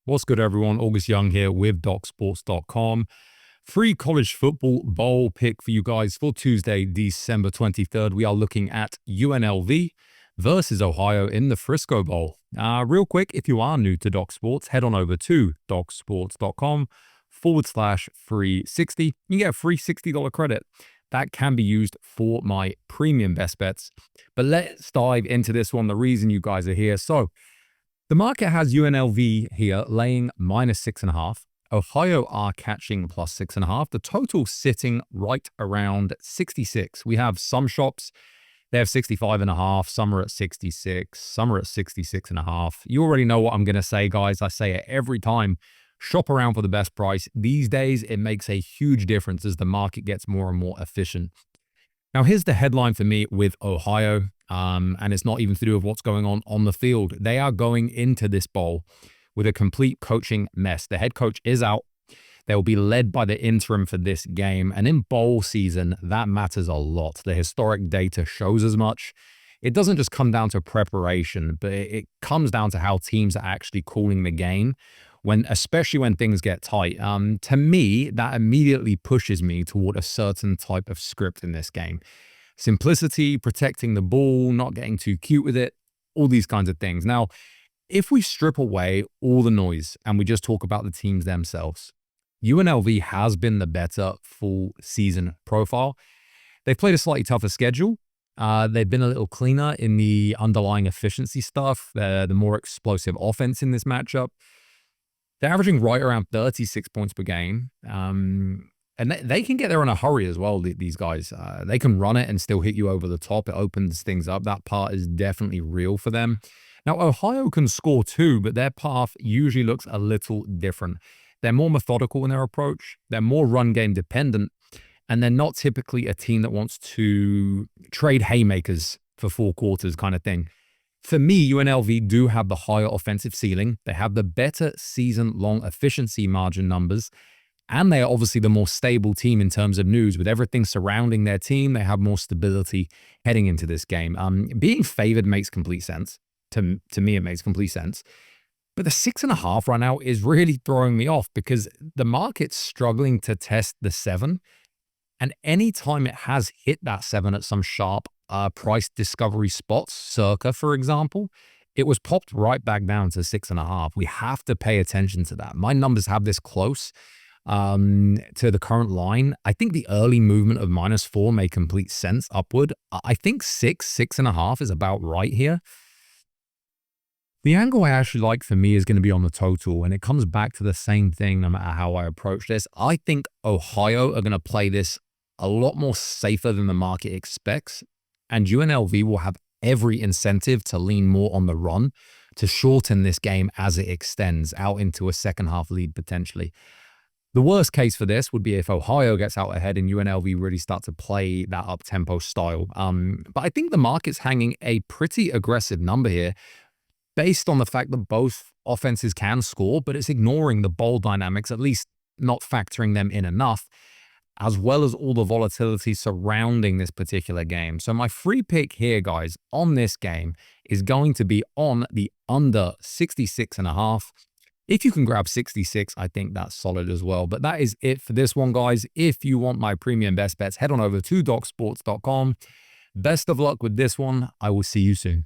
What's good, everyone? August Young here with DocSports.com. Free college football bowl pick for you guys for Tuesday, December 23rd. We are looking at UNLV versus Ohio in the Frisco Bowl. Real quick, if you are new to Doc Sports, head on over to DocSports.com/free 60. You get a free $60 credit. That can be used for my premium best bets. But let's dive into this one, the reason you guys are here. So, the market has UNLV here laying -6.5. Ohio are catching +6.5. The total sitting right around 66. We have some shops, they have 65.5. Some are at 66. Some are at 66.5. You already know what I'm going to say, guys. I say it every time. Shop around for the best price. These days, it makes a huge difference as the market gets more and more efficient. Now, here's the headline for me with Ohio, and it's not even to do with what's going on the field. They are going into this bowl with a complete coaching mess. The head coach is out. They'll be led by the interim for this game, and in bowl season, that matters a lot. The historic data shows as much. It doesn't just come down to preparation, but it comes down to how teams are actually calling the game, especially when things get tight. To me, that immediately pushes me toward a certain type of script in this game. Simplicity, protecting the ball, not getting too cute with it, all these kinds of things. Now, if we strip away all the noise and we just talk about the teams themselves, UNLV has been the better full season profile. They've played a slightly tougher schedule. They've been a little cleaner in the underlying efficiency stuff, the more explosive offense in this matchup. They're averaging right around 36 points per game. And they can get there in a hurry as well, these guys. They can run it and still hit you over the top. It opens things up. That part is definitely real for them. Now, Ohio can score too, but their path usually looks a little different. They're more methodical in their approach. They're more run game dependent. And they're not typically a team that wants to trade haymakers for 4 quarters kind of thing. For me, UNLV do have the higher offensive ceiling. They have the better season-long efficiency margin numbers. And they are obviously the more stable team in terms of news. With everything surrounding their team, they have more stability heading into this game. Being favored makes complete sense. To me, it makes complete sense. But the 6.5 right now is really throwing me off because the market's struggling to test the 7. And anytime it has hit that 7 at some sharp price discovery spots, circa, for example, it was popped right back down to 6.5. We have to pay attention to that. My numbers have this close to the current line. I think the early movement of -4 made complete sense upward. I think 6.5 is about right here. The angle I actually like for me is going to be on the total, and it comes back to the same thing no matter how I approach this. I think Ohio are going to play this a lot more safer than the market expects, and UNLV will have every incentive to lean more on the run to shorten this game as it extends out into a second half lead potentially. The worst case for this would be if Ohio gets out ahead and UNLV really start to play that up-tempo style. But I think the market's hanging a pretty aggressive number here based on the fact that both offenses can score, but it's ignoring the bowl dynamics, at least not factoring them in enough, as well as all the volatility surrounding this particular game. So my free pick here, guys, on this game is going to be on the under 66.5. If you can grab 66, I think that's solid as well. But that is it for this one, guys. If you want my premium best bets, head on over to DocSports.com. Best of luck with this one. I will see you soon.